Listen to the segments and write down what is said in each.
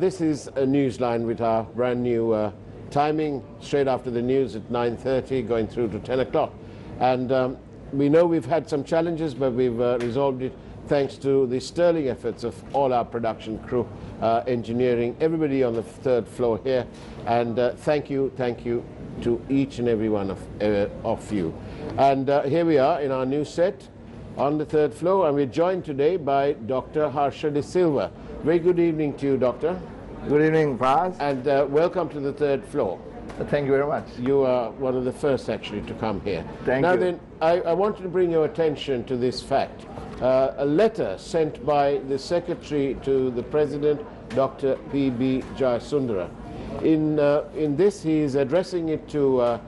This is a Newsline with our brand new timing, straight after the news at 9:30, going through to 10 o'clock. And we know we've had some challenges, but we've resolved it thanks to the sterling efforts of all our production crew, engineering, everybody on the third floor here. And thank you to each and every one of you. And here we are in our new set on the third floor, and we're joined today by Dr. Harsha De Silva. Very good evening to you, Doctor. Good evening, Faraz. And welcome to the third floor. Thank you very much. You are one of the first actually to come here. Thank you. Now then, I wanted to bring your attention to this fact. A letter sent by the Secretary to the President, Dr. P.B. Jayasundara. In this, he is addressing it to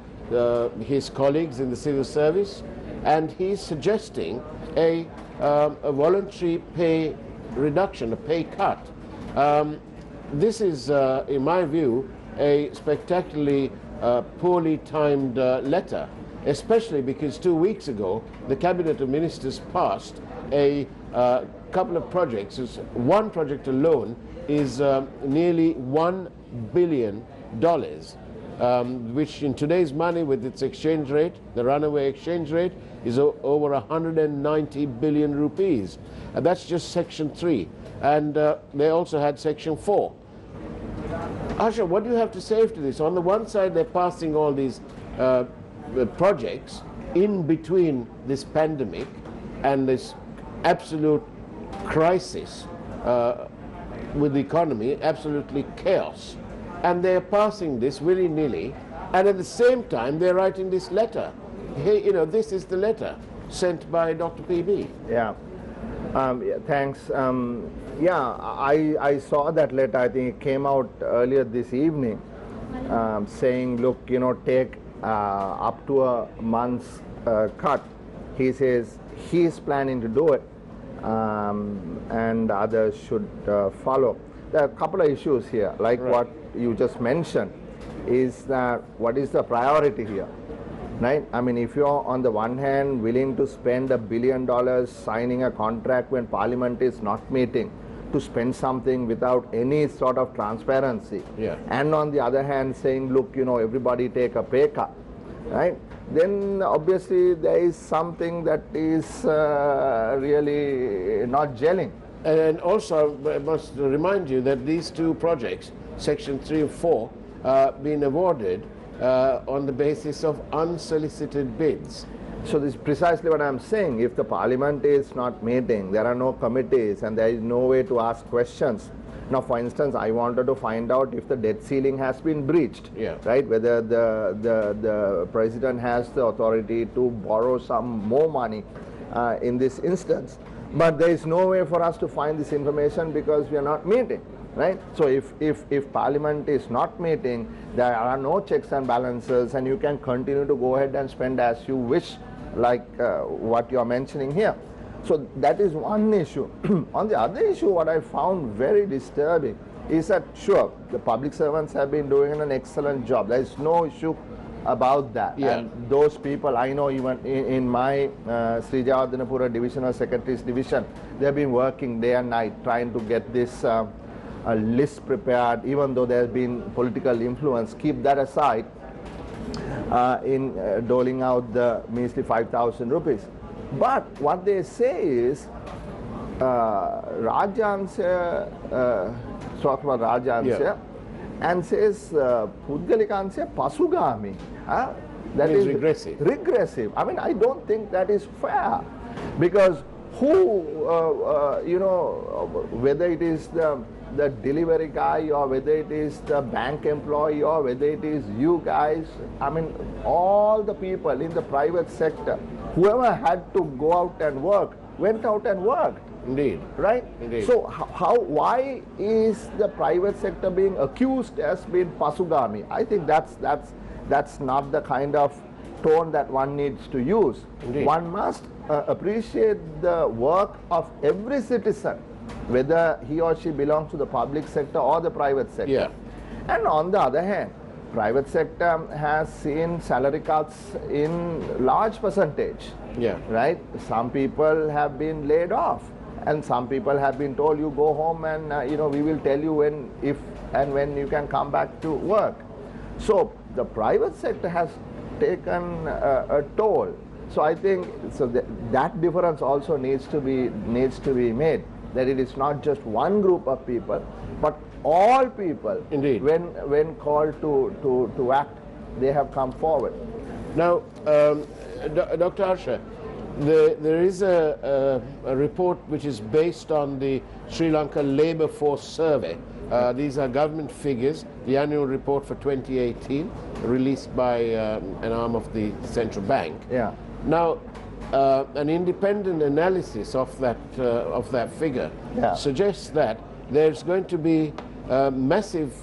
his colleagues in the civil service, and he's suggesting a voluntary pay reduction, a pay cut. This is, in my view, a spectacularly poorly timed letter, especially because 2 weeks ago the Cabinet of Ministers passed a couple of projects. One project alone is nearly $1 billion, which in today's money with its exchange rate, the runaway exchange rate, is over 190 billion rupees. And that's just Section 3. And they also had Section 4. Asha, what do you have to say to this? On the one side, they're passing all these projects in between this pandemic and this absolute crisis with the economy, absolutely chaos. And they're passing this willy-nilly, and at the same time, they're writing this letter. Hey, you know, this is the letter sent by Dr. P.B. Yeah. Thanks. I saw that letter. I think it came out earlier this evening, saying, look, you know, take up to a month's cut. He says he's planning to do it, and others should follow. There are a couple of issues here, like right. What you just mentioned, is that what is the priority here? Right? I mean, if you're on the one hand willing to spend $1 billion signing a contract when Parliament is not meeting to spend something without any sort of transparency, yeah. And on the other hand saying, look, you know, everybody take a pay cut, right? Then obviously there is something that is really not gelling. And also I must remind you that these two projects, Section 3 and 4, been awarded on the basis of unsolicited bids. So this is precisely what I'm saying. If the Parliament is not meeting, there are no committees, and there is no way to ask questions. Now, for instance, I wanted to find out if the debt ceiling has been breached, yeah. Right? Whether the President has the authority to borrow some more money in this instance. But there is no way for us to find this information because we are not meeting. Right? So if Parliament is not meeting, there are no checks and balances, and you can continue to go ahead and spend as you wish, like what you are mentioning here. So that is one issue. On the other issue, what I found very disturbing is that, sure, the public servants have been doing an excellent job. There is no issue about that. Yeah. And those people, I know even in my Sri Jawadhanapura Divisional Secretaries Division, they have been working day and night trying to get this a list prepared, even though there has been political influence. Keep that aside in doling out the measly 5,000 rupees. But what they say is Rajansya, talk about Rajansya, yeah. And says Pudgalikansya Pasugami. That is regressive. Regressive. I mean, I don't think that is fair, because who, you know, whether it is the delivery guy or whether it is the bank employee or whether it is you guys, I mean, all the people in the private sector, whoever had to go out and work, went out and worked. Indeed. Right? Indeed. So why is the private sector being accused as being pasugami? I think that's not the kind of tone that one needs to use. Indeed. One must appreciate the work of every citizen, whether he or she belongs to the public sector or the private sector. Yeah. And on the other hand, private sector has seen salary cuts in large percentage. Yeah. Right? Some people have been laid off. And some people have been told, you go home and we will tell you when you can come back to work. So the private sector has taken a toll. So I think that difference also needs to be made, that it is not just one group of people, but all people. Indeed. When called to act, they have come forward. Now, Dr. Harsha, there is a report which is based on the Sri Lanka Labour Force Survey. These are government figures, the annual report for 2018, released by an arm of the central bank. Yeah. Now, an independent analysis of that figure suggests that there's going to be massive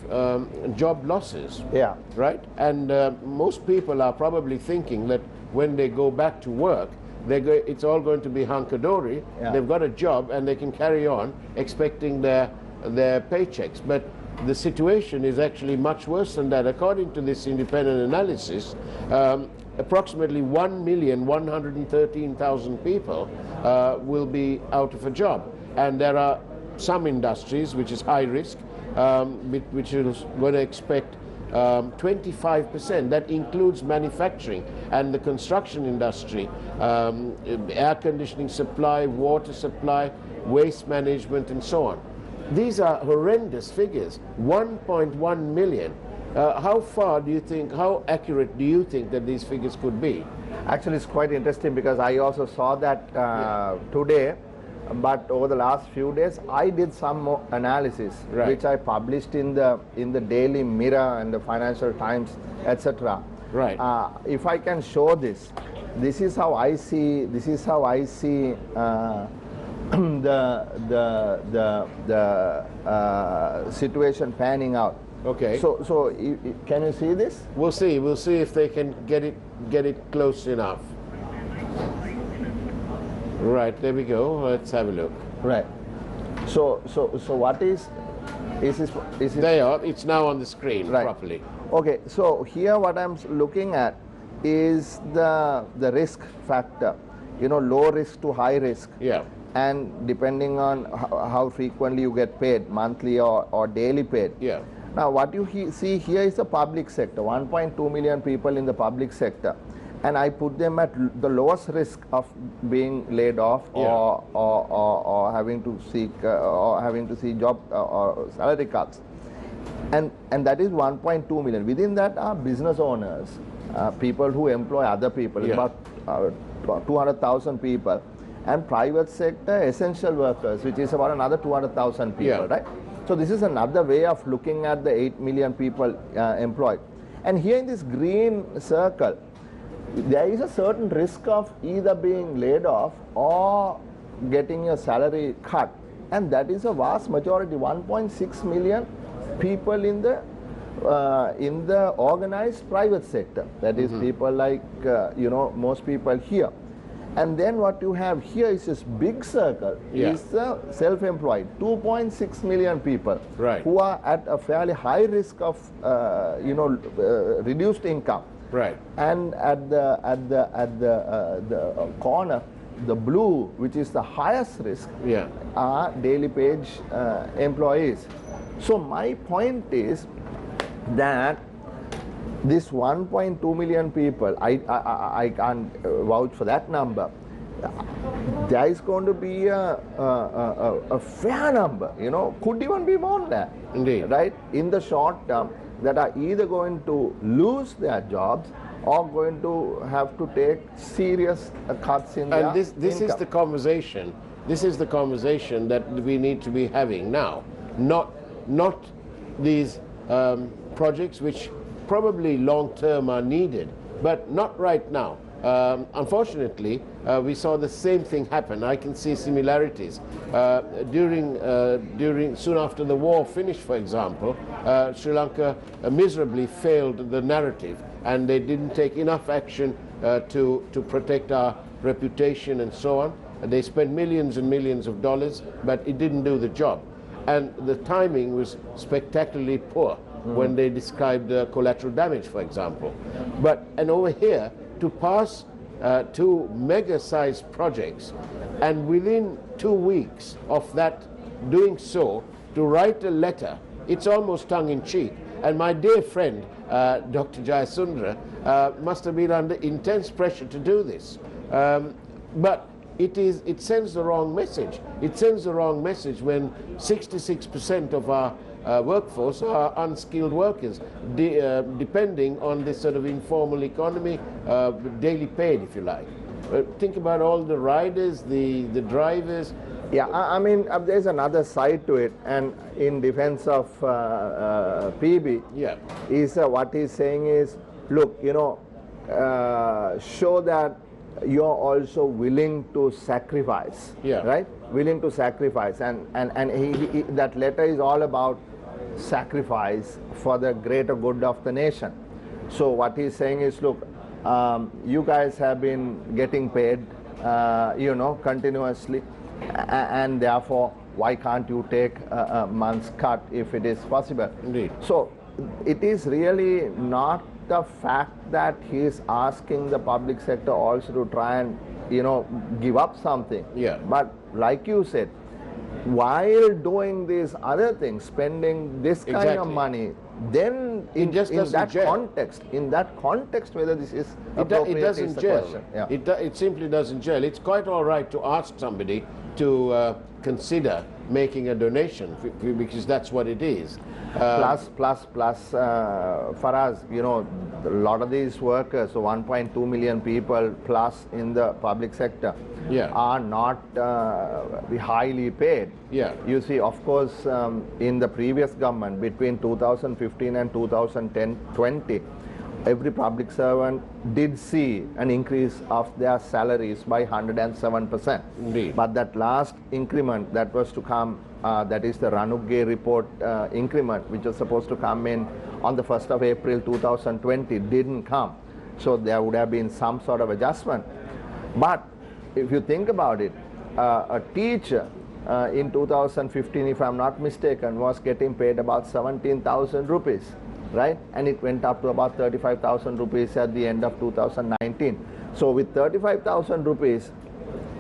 job losses. Yeah. Right? And most people are probably thinking that when they go back to work, it's all going to be hunky-dory. Yeah. They've got a job and they can carry on expecting their paychecks. But the situation is actually much worse than that. According to this independent analysis, approximately 1,113,000 people will be out of a job. And there are some industries which is high risk, which is going to expect 25%. That includes manufacturing and the construction industry, air conditioning supply, water supply, waste management, and so on. These are horrendous figures. 1.1 million. How accurate do you think that these figures could be? Actually, it's quite interesting because I also saw that today. But over the last few days, I did some more analysis, which I published in the Daily Mirror and the Financial Times, etc. Right. If I can show this is how I see. This is how I see the situation panning out. Okay. So can you see this? We'll see. We'll see if they can get it close enough. Right, there we go. Let's have a look. Right. So what is this? There you are. It's now on the screen properly. Okay. So here what I'm looking at is the risk factor. Low risk to high risk. Yeah. And depending on how frequently you get paid, monthly or daily paid. Yeah. Now what you see here is the public sector. 1.2 million people in the public sector. And I put them at the lowest risk of being laid off or having to seek job or salary cuts, and that is 1.2 million. Within that are business owners, people who employ other people, about 200,000 people, and private sector essential workers, which is about another 200,000 people, right? So this is another way of looking at the 8 million people employed. And here in this green circle, there is a certain risk of either being laid off or getting your salary cut, and that is a vast majority. 1.6 million people in the organized private sector. That is people like most people here. And then what you have here is this big circle is the self-employed. 2.6 million people who are at a fairly high risk of reduced income. Right. And at the corner, the blue, which is the highest risk, are daily wage employees. So my point is that this 1.2 million people, I can't vouch for that number. There is going to be a fair number, could even be more than that. Indeed. Right? In the short term, that are either going to lose their jobs or going to have to take serious cuts in their income. And this is the conversation. This is the conversation that we need to be having now, not these projects which probably long term are needed, but not right now. Unfortunately, we saw the same thing happen. I can see similarities. Soon after the war finished, for example, Sri Lanka miserably failed the narrative, and they didn't take enough action to protect our reputation and so on. They spent millions and millions of dollars, but it didn't do the job. And the timing was spectacularly poor when they described collateral damage, for example. And over here, to pass two mega-sized projects, and within 2 weeks of that doing so to write a letter. It's almost tongue-in-cheek. And my dear friend, Dr. Jayasundara, must have been under intense pressure to do this. But it sends the wrong message. It sends the wrong message when 66% of our workforce are unskilled workers, depending on this sort of informal economy, daily paid, if you like. Think about all the riders, the drivers. Yeah, I mean, there's another side to it, and in defense of PB, yeah, is what he's saying is, look, you know, show that you're also willing to sacrifice, yeah, right? Willing to sacrifice, and he that letter is all about sacrifice for the greater good of the nation. So what he's saying is, look, you guys have been getting paid, you know, continuously, and therefore, why can't you take a month's cut if it is possible? Indeed. So it is really not the fact that he is asking the public sector also to try and, you know, give up something. Yeah. But like you said, while doing these other things, spending this kind of money, then in that context, whether this is appropriate, it doesn't is the gel. question. Yeah. It simply doesn't gel. It's quite all right to ask somebody to consider making a donation, because that's what it is. Plus, Faraz, you know, a lot of these workers, so 1.2 million people plus in the public sector, yeah, are not highly paid. Yeah. You see, of course, in the previous government, between 2015 and 2020, every public servant did see an increase of their salaries by 107%. Indeed. But that last increment that was to come, that is the Ranugge report increment, which was supposed to come in on the 1st of April 2020, didn't come. So there would have been some sort of adjustment. But if you think about it, a teacher in 2015, if I'm not mistaken, was getting paid about 17,000 rupees. Right? And it went up to about 35,000 rupees at the end of 2019. So with 35,000 rupees,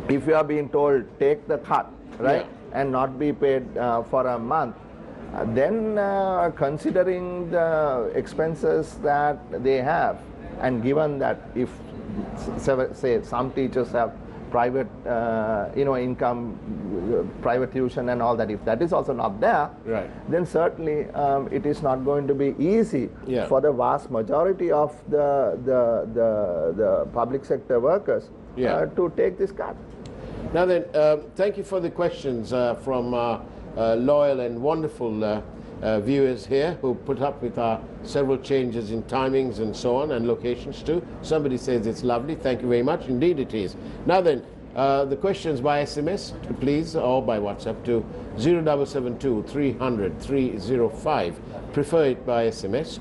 if you are being told take the cut, right, yeah, and not be paid for a month, then considering the expenses that they have, and given that if say some teachers have private you know, income, private tuition and all that, if that is also not there, right, then certainly it is not going to be easy, yeah, for the vast majority of the public sector workers, yeah, to take this cut. Now then, thank you for the questions from loyal and wonderful viewers here who put up with our several changes in timings and so on, and locations too. Somebody says it's lovely. Thank you very much. Indeed it is. Now then, the questions by SMS, please, or by WhatsApp to 0772 300 305. Prefer it by SMS.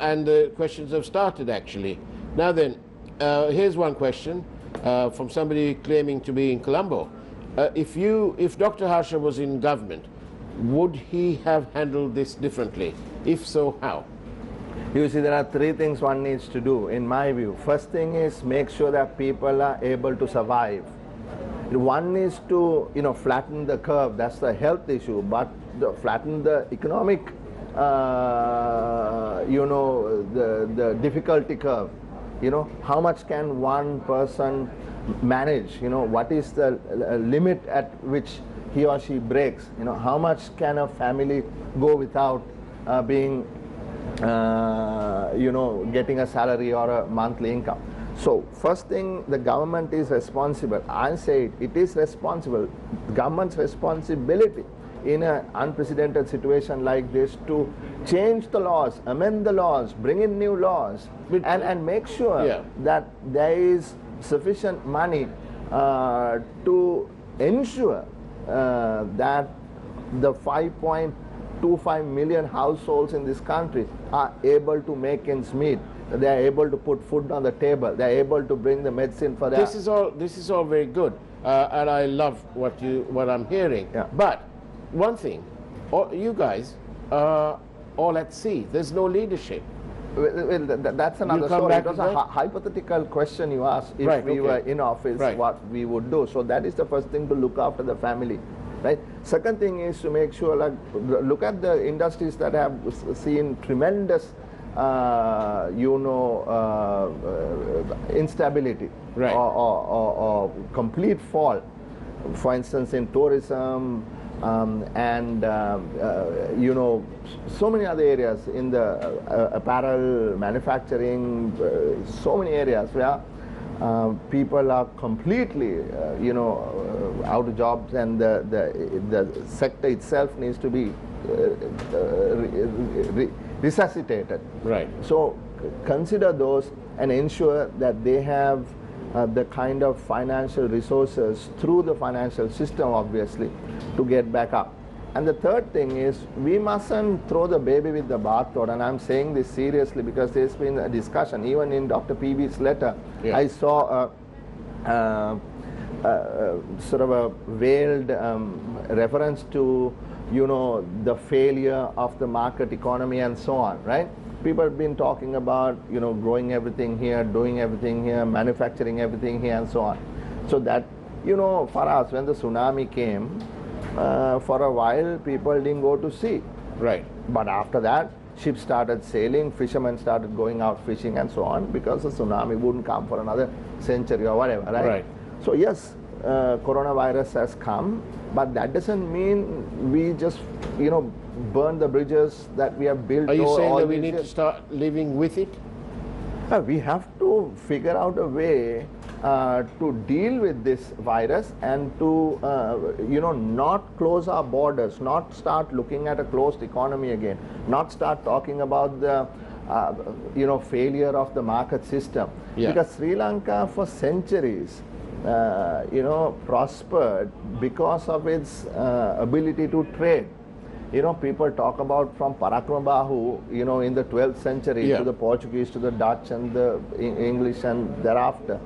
And the questions have started, actually. Now then, here's one question from somebody claiming to be in Colombo. If Dr. Harsha was in government, would he have handled this differently? If so, how? You see, there are three things one needs to do, in my view. First thing is make sure that people are able to survive. One is to, you know, flatten the curve. That's the health issue. But flatten the economic, you know, the difficulty curve. You know, how much can one person manage? You know, what is the limit at which he or she breaks? You know, how much can a family go without being, you know, getting a salary or a monthly income? So first thing, the government is responsible. I say it is responsible. The government's responsibility in an unprecedented situation like this to change the laws, amend the laws, bring in new laws, and make sure, yeah, that there is sufficient money to ensure that the 5.25 million households in this country are able to make ends meet. They are able to put food on the table. They are able to bring the medicine for their... This is all very good, and I love what I'm hearing. Yeah. But one thing, you guys are all at sea. There's no leadership. That's another story. It was a hypothetical question you asked. If we were in office, what we would do. So that is the first thing, to look after the family. Right. Second thing is to make sure, like, look at the industries that have seen tremendous, instability, or complete fall. For instance, in tourism, and so many other areas, in the apparel manufacturing, so many areas where people are completely out of jobs, and the sector itself needs to be resuscitated. Right. So consider those and ensure that they have the kind of financial resources through the financial system, obviously, to get back up. And the third thing is, we mustn't throw the baby with the bathwater, and I'm saying this seriously because there's been a discussion, even in Dr. PB's letter. I saw sort of a veiled reference to, the failure of the market economy and so on, right? People have been talking about, growing everything here, doing everything here, manufacturing everything here, and so on. So that, Faraz, when the tsunami came, for a while people didn't go to sea. Right. But after that, ships started sailing, fishermen started going out fishing and so on, because the tsunami wouldn't come for another century or whatever, right? Right. So yes, coronavirus has come, but that doesn't mean we just, burn the bridges that we have built. Are you saying that we need to start living with it? We have to figure out a way to deal with this virus, and to not close our borders, not start looking at a closed economy again, not start talking about the failure of the market system. Because Sri Lanka for centuries prospered because of its ability to trade. People talk about from Parakramabahu, in the 12th century, to the Portuguese, to the Dutch and the English, and thereafter.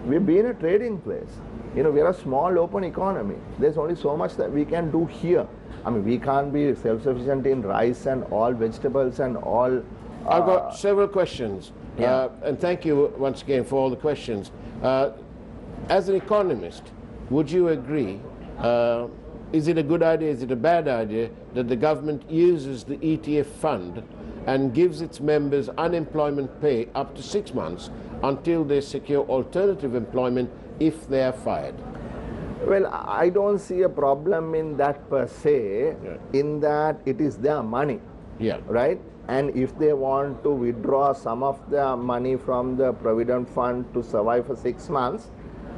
We've been a trading place. We are a small open economy. There's only so much that we can do here. I mean, we can't be self-sufficient in rice and all vegetables and all. I've got several questions, and thank you once again for all the questions. As an economist, would you agree, is it a good idea, is it a bad idea, that the government uses the ETF fund and gives its members unemployment pay up to 6 months until they secure alternative employment if they are fired? Well, I don't see a problem in that per se, in that it is their money, right? And if they want to withdraw some of their money from the Provident Fund to survive for 6 months,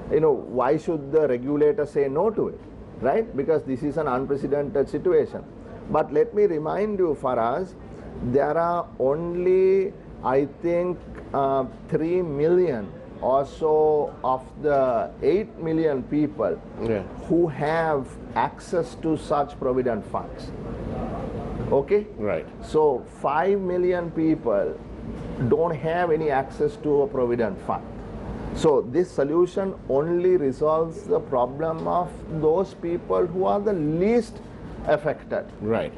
why should the regulator say no to it, right? Because this is an unprecedented situation. But let me remind you, Faraz, there are only, I think, 3 million or so of the 8 million people who have access to such provident funds. Okay? Right. So 5 million people don't have any access to a provident fund. So this solution only resolves the problem of those people who are the least affected,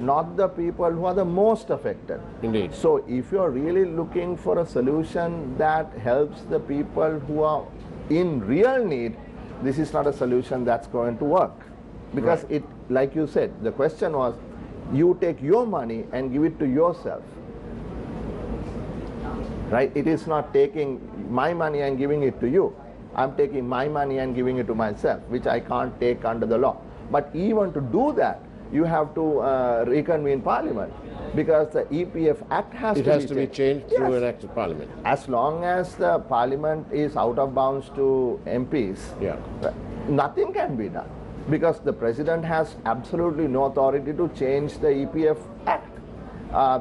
not the people who are the most affected. Indeed. So if you're really looking for a solution that helps the people who are in real need, this is not a solution that's going to work. Because it, like you said, the question was, you take your money and give it to yourself. Right? It is not taking my money and giving it to you. I'm taking my money and giving it to myself, which I can't take under the law. But even to do that, you have to reconvene Parliament, because the EPF Act has to be changed through an Act of Parliament. As long as the Parliament is out of bounds to MPs, nothing can be done, because the President has absolutely no authority to change the EPF Act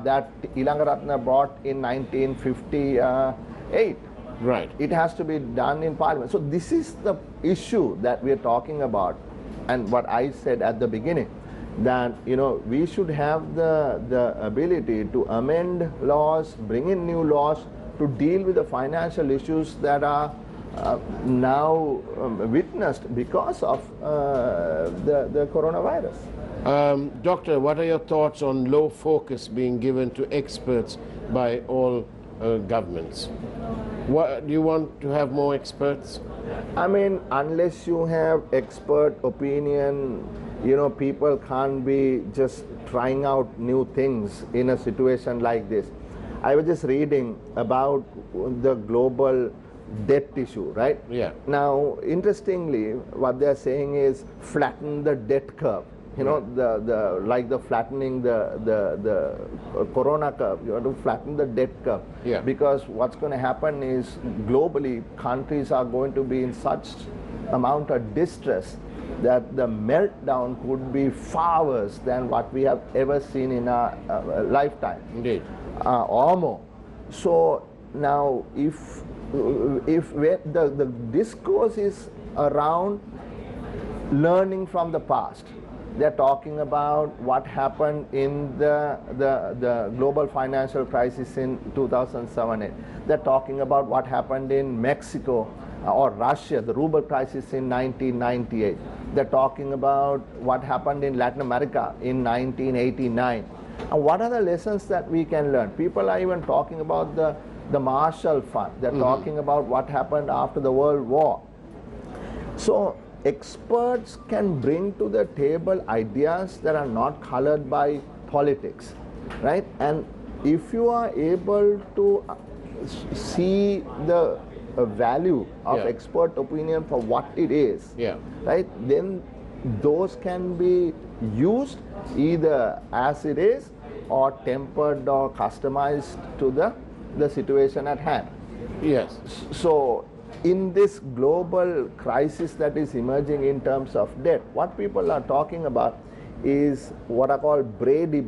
that Ilangaratna brought in 1958. Right. It has to be done in Parliament. So this is the issue that we are talking about, and what I said at the beginning, that we should have the ability to amend laws, bring in new laws to deal with the financial issues that are now witnessed because of the coronavirus. Doctor, what are your thoughts on low focus being given to experts by all governments. What, do you want to have more experts? I mean, unless you have expert opinion, you know, people can't be just trying out new things in a situation like this. I was just reading about the global debt issue, right? Yeah. Now, interestingly, what they're saying is flatten the debt curve. You know, like the flattening the corona curve. You have to flatten the debt curve. Yeah. Because what's going to happen is globally countries are going to be in such amount of distress that the meltdown could be far worse than what we have ever seen in our lifetime. Indeed. Or more. So now if the discourse is around learning from the past, they're talking about what happened in the global financial crisis in 2007-8. They're talking about what happened in Mexico or Russia, the ruble crisis in 1998. They're talking about what happened in Latin America in 1989. And what are the lessons that we can learn? People are even talking about the Marshall Fund. They're talking about what happened after the World War. So experts can bring to the table ideas that are not colored by politics, right? And if you are able to see the value of expert opinion for what it is, right, then those can be used either as it is or tempered or customized to the situation at hand. Yes. So in this global crisis that is emerging in terms of debt, what people are talking about is what are called Brady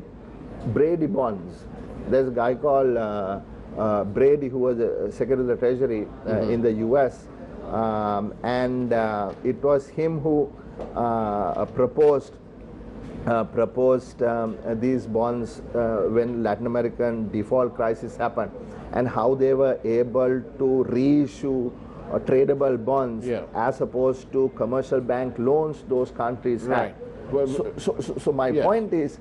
bonds. There's a guy called Brady who was a Secretary of the Treasury in the US, and it was him who proposed these bonds when Latin American default crisis happened, and how they were able to reissue tradable bonds as opposed to commercial bank loans those countries had. So my point is,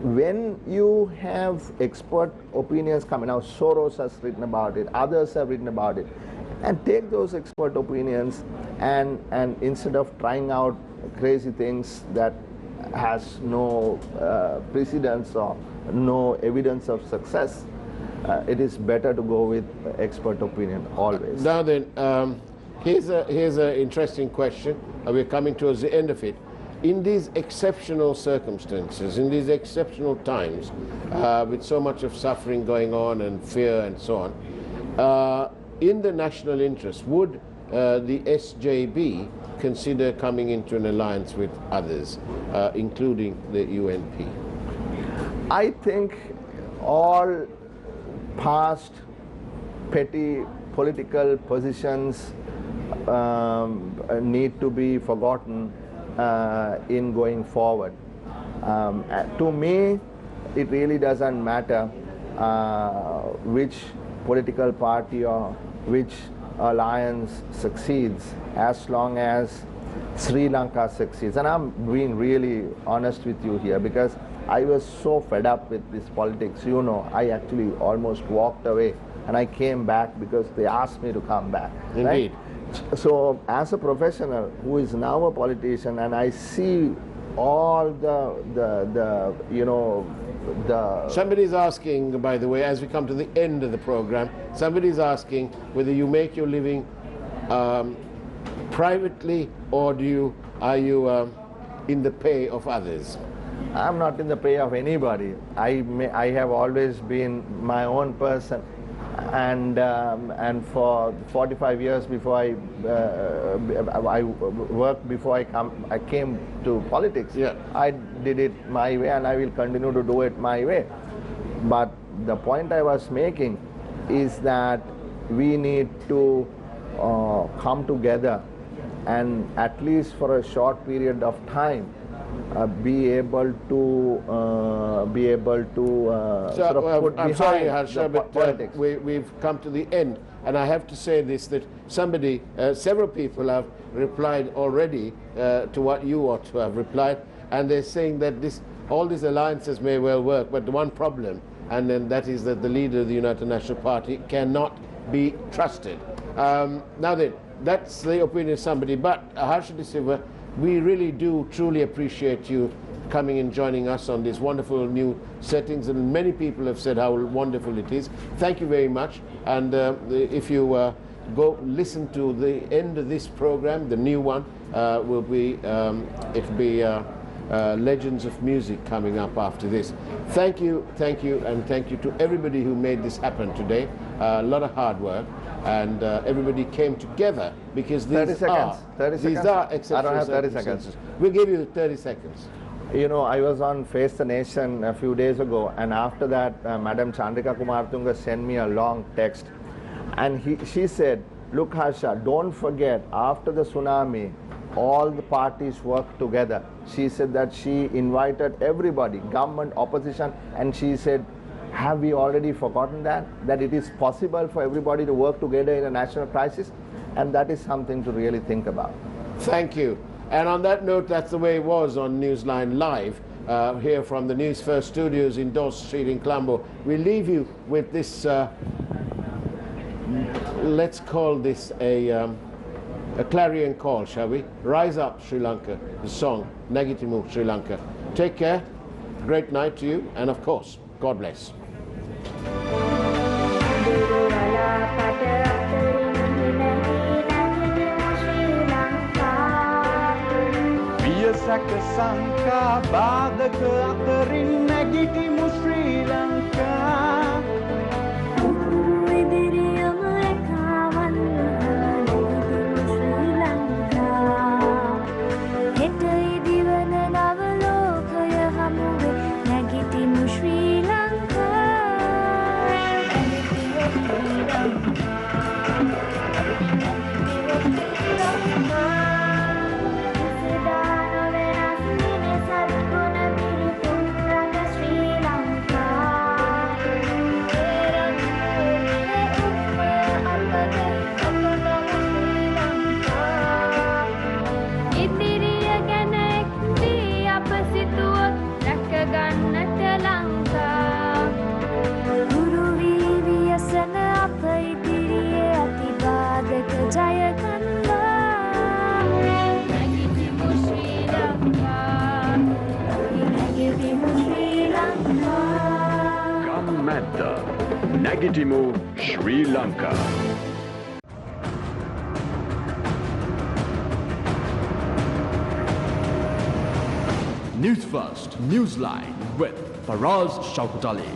when you have expert opinions coming out, Soros has written about it, others have written about it, and take those expert opinions and instead of trying out crazy things that has no precedence or no evidence of success, it is better to go with expert opinion always. Now then, here's an interesting question. We're coming towards the end of it. In these exceptional circumstances, in these exceptional times, with so much of suffering going on and fear and so on, in the national interest, would the SJB consider coming into an alliance with others, including the UNP? I think all past petty political positions need to be forgotten in going forward. To me, it really doesn't matter which political party or which alliance succeeds, as long as Sri Lanka succeeds. And I'm being really honest with you here, because I was so fed up with this politics. You know, I actually almost walked away, and I came back because they asked me to come back. Indeed. Right? So as a professional who is now a politician, and I see all the Somebody's asking, by the way, as we come to the end of the program, somebody's asking whether you make your living privately, or are you in the pay of others? I'm not in the pay of anybody. I have always been my own person, and for 45 years before I worked before I came to politics. I did it my way, and I will continue to do it my way. But the point I was making is that we need to come together, and at least for a short period of time be able to sort of put I'm behind sorry, Harsha, the but politics. we've come to the end, and I have to say this, that several people have replied already to what you ought to have replied, and they're saying that all these alliances may well work, but the one problem and then that is that the leader of the United National Party cannot be trusted. Now then, that's the opinion of somebody, but Harshadi Silva, we really do truly appreciate you coming and joining us on these wonderful new settings, and many people have said how wonderful it is. Thank you very much, and if you go listen to the end of this program, the new one will be it'll be Legends of Music coming up after this. Thank you, and thank you to everybody who made this happen today. A lot of hard work, and everybody came together because these 30 seconds. 30 these seconds. are exceptional I don't have 30 circumstances. seconds. We'll give you 30 seconds. You know, I was on Face the Nation a few days ago, and after that, Madam Chandrika Kumartunga sent me a long text, and she said, look Harsha, don't forget, after the tsunami, all the parties worked together. She said that she invited everybody, government, opposition, and she said, have we already forgotten that it is possible for everybody to work together in a national crisis? And that is something to really think about. Thank you. And on that note, that's the way it was on Newsline Live, here from the Newsfirst studios in Dawes Street in Colombo. We leave you with this, let's call this a clarion call, shall we? Rise up, Sri Lanka, the song, Nagitimu, Sri Lanka. Take care, great night to you, and of course, God bless. Saka sangka badaka aterin nagitimu Sri Lanka. Idiriyama ekawan nagitimu Sri Lanka. Heta idiwana navalokaya hamuwe nagitimu Sri Lanka. Nagitimu Sri Lanka. Nagitimu, Sri Lanka. Newsfirst, Newsline with Faraz Shauketaly.